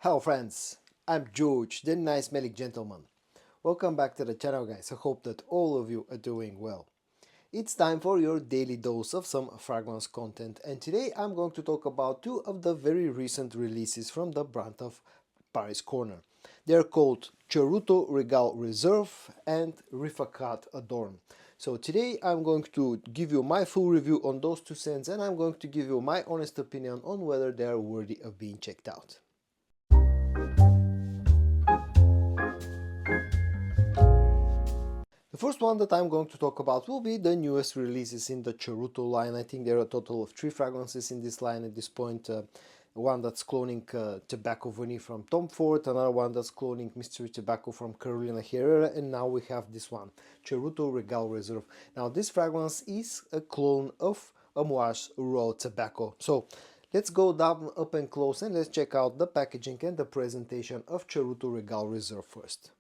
Hello friends, I'm George, the nice smelling gentleman. Welcome back to the channel guys, I hope that all of you are doing well. It's time for your daily dose of some fragrance content, and today I'm going to talk about two of the very recent releases from the brand of Paris Corner. They're called Charuto Regal Reserve and Rifaaqat Adorn. So today I'm going to give you my full review on those two scents, and I'm going to give you my honest opinion on whether they are worthy of being checked out. The first one that I'm going to talk about will be the newest releases in the Charuto line. I think there are a total of 3 fragrances in this line at this point. One that's cloning Tabacco Vanille from Tom Ford, another one that's cloning Mystery Tobacco from Carolina Herrera, and now we have this one, Charuto Regal Reserve. Now this fragrance is a clone of Amouage Royal Tobacco. So let's go down up and close and let's check out the packaging and the presentation of Charuto Regal Reserve first.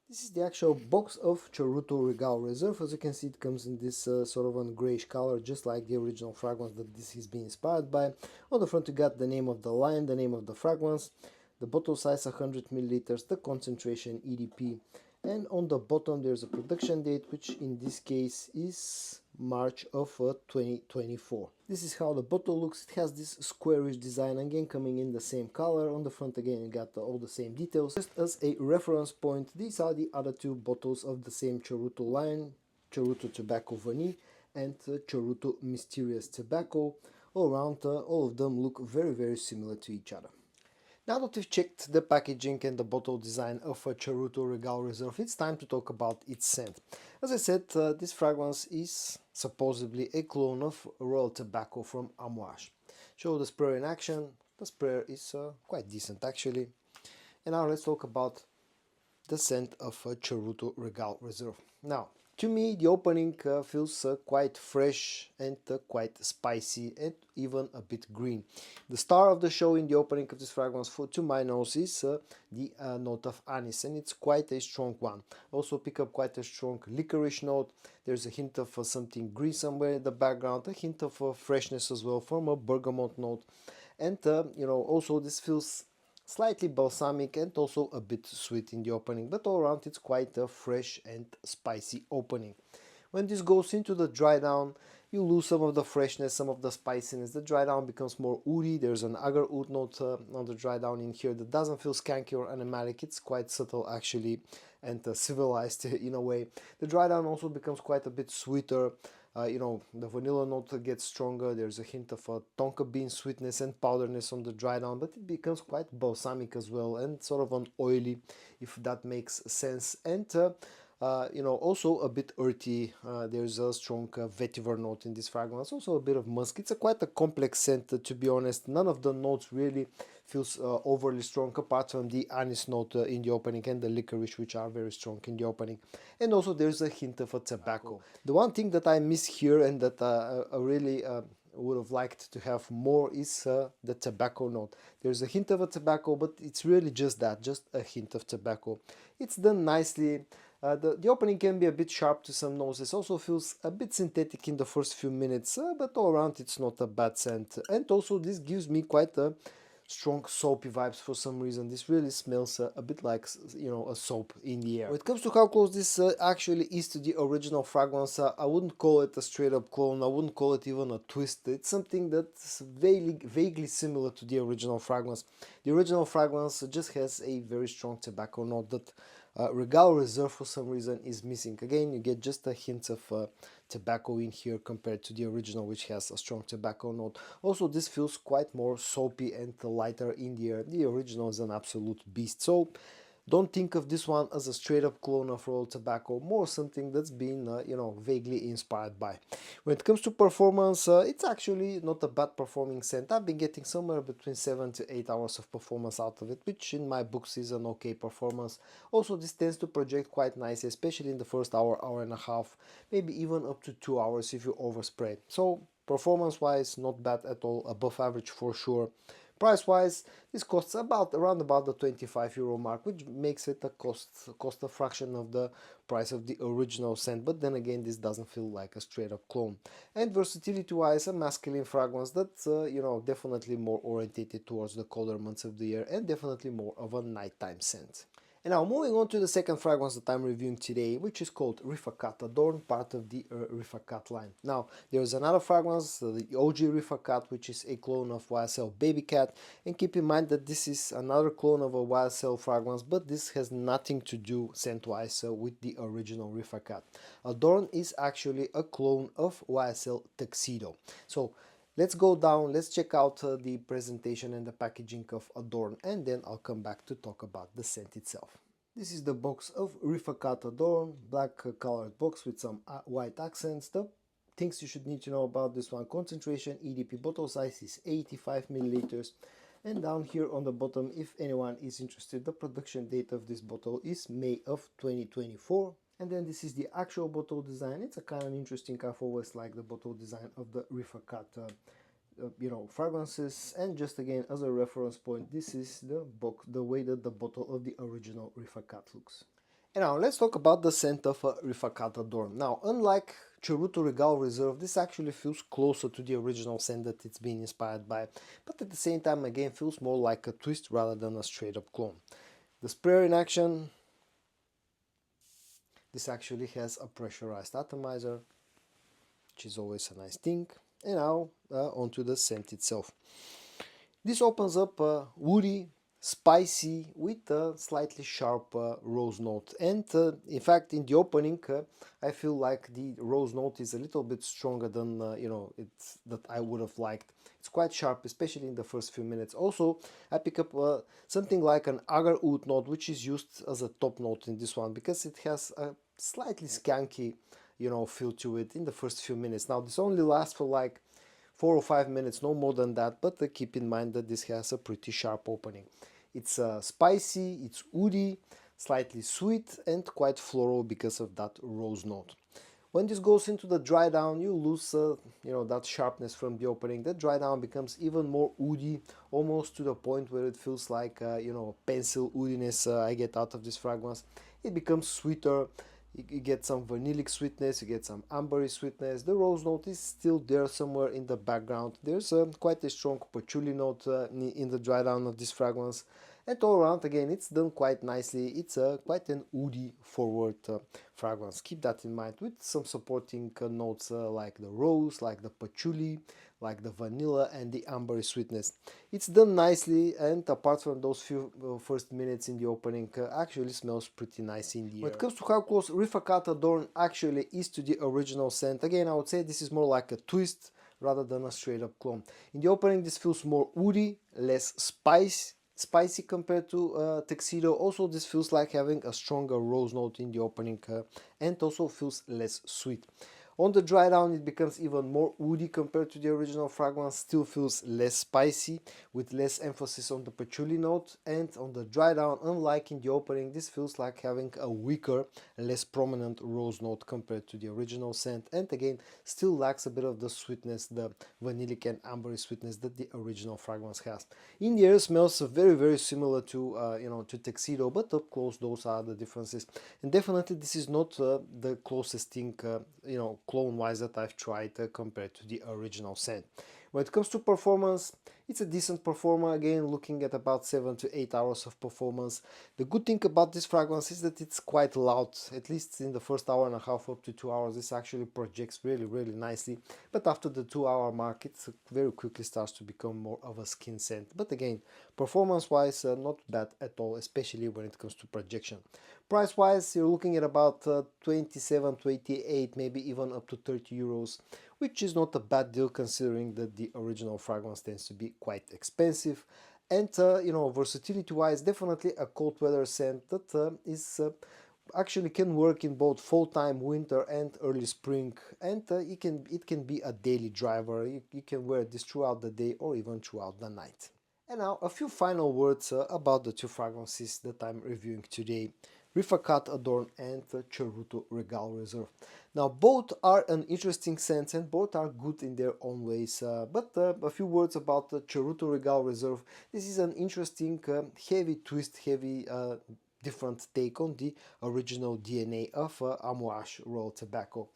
This is the actual box of Charuto Regal Reserve. As you can see, it comes in this sort of a grayish color, just like the original fragrance that this is being inspired by. On the front you got the name of the line, the name of the fragrance, the bottle size 100 milliliters, the concentration EDP, and on the bottom there's a production date, which in this case is March of 2024. This is how the bottle looks. It has this squarish design, again coming in the same color. On the front again you got all the same details. Just as a reference point, these are the other two bottles of the same Charuto line, Charuto Tobacco Vanille and Charuto Mysterious Tobacco. All around, all of them look very similar to each other. Now that we've checked the packaging and the bottle design of a Charuto Regal Reserve, it's time to talk about its scent. As I said, this fragrance is supposedly a clone of Royal Tobacco from Amouage. Show the sprayer in action. The sprayer is quite decent actually. And now let's talk about the scent of a Charuto Regal Reserve. Now, to me, the opening feels quite fresh and quite spicy and even a bit green. The star of the show in the opening of this fragrance, to my nose, is the note of anise, and it's quite a strong one. Also pick up quite a strong licorice note. There's a hint of something green somewhere in the background, a hint of freshness as well from a bergamot note. And also this feels slightly balsamic and also a bit sweet in the opening, but all around it's quite a fresh and spicy opening. When this goes into the dry down, you lose some of the freshness, some of the spiciness. The dry down becomes more woody. There's an agar oud note on the dry down in here that doesn't feel skanky or animalic. It's quite subtle actually and civilized in a way. The dry down also becomes quite a bit sweeter. The vanilla note gets stronger. There's a hint of a tonka bean sweetness and powderness on the dry down, but it becomes quite balsamic as well and sort of an oily, if that makes sense. And also a bit earthy. There's a strong vetiver note in this fragrance, also a bit of musk. It's quite a complex scent, to be honest. None of the notes really feels overly strong, apart from the anise note in the opening and the licorice, which are very strong in the opening. And also there's a hint of a tobacco. The one thing that I miss here and that I really would have liked to have more is the tobacco note. There's a hint of a tobacco, but it's really just that, just a hint of tobacco. It's done nicely. The opening can be a bit sharp to some noses, also feels a bit synthetic in the first few minutes, but all around it's not a bad scent. And also this gives me quite a strong soapy vibes for some reason. This really smells a bit like, a soap in the air. When it comes to how close this actually is to the original fragrance, I wouldn't call it a straight up clone. I wouldn't call it even a twist. It's something that's vaguely similar to the original fragrance. The original fragrance just has a very strong tobacco note that Regal Reserve for some reason is missing. Again, you get just a hint of tobacco in here compared to the original, which has a strong tobacco note. Also, this feels quite more soapy and lighter in the air. The original is an absolute beast. So don't think of this one as a straight up clone of Royal Tobacco, more something that's been, vaguely inspired by. When it comes to performance, it's actually not a bad performing scent. I've been getting somewhere between 7 to 8 hours of performance out of it, which in my books is an okay performance. Also, this tends to project quite nicely, especially in the first hour and a half, maybe even up to 2 hours if you overspray. So performance wise, not bad at all, above average for sure. Price wise, this costs around about the €25 mark, which makes it a cost a fraction of the price of the original scent, but then again this doesn't feel like a straight up clone. And versatility wise, a masculine fragrance that's definitely more orientated towards the colder months of the year and definitely more of a nighttime scent. And now moving on to the second fragrance that I'm reviewing today, which is called Rifaaqat Adorn, part of the Rifaaqat line. Now, there's another fragrance, the OG Rifaaqat, which is a clone of YSL Baby Cat, and keep in mind that this is another clone of a YSL fragrance, but this has nothing to do scent-wise with the original Rifaaqat. Adorn is actually a clone of YSL Tuxedo. So let's go down, let's check out the presentation and the packaging of Adorn, and then I'll come back to talk about the scent itself. This is the box of Rifaaqat Adorn, black colored box with some white accents. The things you should need to know about this one: concentration, EDP bottle size is 85 milliliters. And down here on the bottom, if anyone is interested, the production date of this bottle is May of 2024. And then this is the actual bottle design. It's a kind of interesting. I've always liked the bottle design of the Rifaaqat fragrances. And just again as a reference point, this is the way that the bottle of the original Rifaaqat looks. And now let's talk about the scent of Rifaaqat Adorn. Now, unlike Charuto Regal Reserve, this actually feels closer to the original scent that it's been inspired by, but at the same time again feels more like a twist rather than a straight up clone. The sprayer in action, this actually has a pressurized atomizer, which is always a nice thing. And now onto the scent itself. This opens up woody, spicy with a slightly sharp rose note, and in fact in the opening I feel like the rose note is a little bit stronger than that I would have liked. It's quite sharp, especially in the first few minutes. Also, I pick up something like an agar oud note, which is used as a top note in this one because it has a slightly skanky feel to it in the first few minutes. Now this only lasts for like 4 or 5 minutes, no more than that, but keep in mind that this has a pretty sharp opening. It's spicy, it's woody, slightly sweet, and quite floral because of that rose note. When this goes into the dry down, you lose that sharpness from the opening. The dry down becomes even more woody, almost to the point where it feels like pencil woodiness I get out of this fragrance. It becomes sweeter. You get some vanillic sweetness, you get some ambery sweetness. The rose note is still there somewhere in the background. There's quite a strong patchouli note in the dry down of this fragrance. And all around, again, it's done quite nicely. It's quite an woody forward fragrance. Keep that in mind, with some supporting notes like the rose, like the patchouli, like the vanilla and the ambery sweetness. It's done nicely, and apart from those few first minutes in the opening, actually smells pretty nice in the air. When it comes to how close Rifaaqat Adorn actually is to the original scent, again I would say this is more like a twist rather than a straight up clone. In the opening this feels more woody, less spicy compared to Tuxedo. Also this feels like having a stronger rose note in the opening and also feels less sweet. On the dry down it becomes even more woody compared to the original fragrance, still feels less spicy with less emphasis on the patchouli note, and on the dry down, unlike in the opening, this feels like having a weaker, less prominent rose note compared to the original scent, and again still lacks a bit of the sweetness, the vanillic and ambery sweetness that the original fragrance has. In the air smells very similar to to Tuxedo, but up close those are the differences, and definitely this is not the closest thing clone wise that I've tried compared to the original scent. When it comes to performance, it's a decent performer, again looking at about 7 to 8 hours of performance. The good thing about this fragrance is that it's quite loud, at least in the first hour and a half up to 2 hours. This actually projects really nicely, but after the 2 hour mark it very quickly starts to become more of a skin scent. But again, performance wise not bad at all, especially when it comes to projection. Price wise you're looking at about 27, 28, maybe even up to 30 euros, which is not a bad deal considering that the original fragrance tends to be quite expensive. And versatility wise, definitely a cold weather scent that actually can work in both fall time, winter and early spring, and it can be a daily driver. You can wear this throughout the day or even throughout the night. And now a few final words about the two fragrances that I'm reviewing today: Rifaaqat Adorn and Charuto Regal Reserve. Now both are an interesting scent and both are good in their own ways, but a few words about the Charuto Regal Reserve. This is an interesting, heavy twist, heavy different take on the original DNA of Amouage rolled tobacco.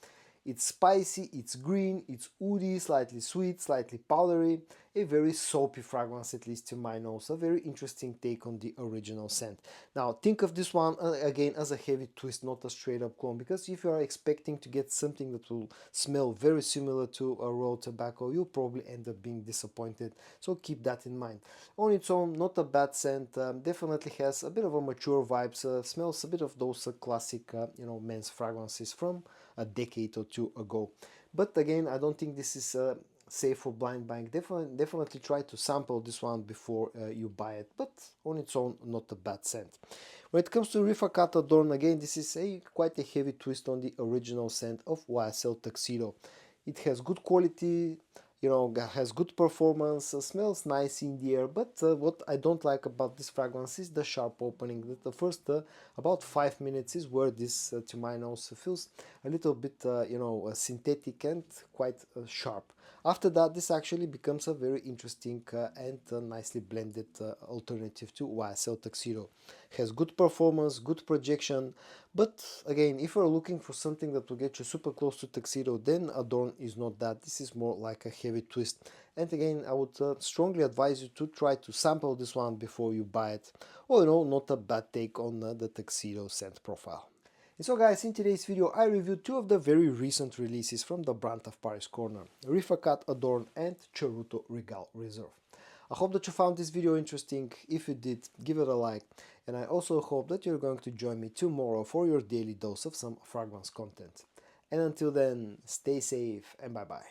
It's spicy, it's green, it's woody, slightly sweet, slightly powdery, a very soapy fragrance, at least to my nose. A very interesting take on the original scent. Now think of this one again as a heavy twist, not a straight up clone, because if you are expecting to get something that will smell very similar to a rolled tobacco, you'll probably end up being disappointed. So keep that in mind. On its own, not a bad scent. Definitely has a bit of a mature vibes. Smells a bit of those classic, men's fragrances from a decade or two ago. But again, I don't think this is safe for blind buying. Definitely try to sample this one before you buy it. But on its own, not a bad scent. When it comes to Rifaaqat Adorn, again, this is quite a heavy twist on the original scent of YSL Tuxedo. It has good quality, has good performance, smells nice in the air, but what I don't like about this fragrance is the sharp opening. The first about 5 minutes is where this, to my nose, feels a little bit, synthetic and quite sharp. After that, this actually becomes a very interesting and nicely blended alternative to YSL Tuxedo. Has good performance, good projection, but again, if you're looking for something that will get you super close to Tuxedo, then Adorn is not that. This is more like a heavy twist. And again, I would strongly advise you to try to sample this one before you buy it. Or, not a bad take on the Tuxedo scent profile. And so guys, in today's video I reviewed two of the very recent releases from the brand of Paris Corner, Rifaaqat Adorn and Charuto Regal Reserve. I hope that you found this video interesting. If you did, give it a like, and I also hope that you're going to join me tomorrow for your daily dose of some fragrance content. And until then, stay safe and bye bye.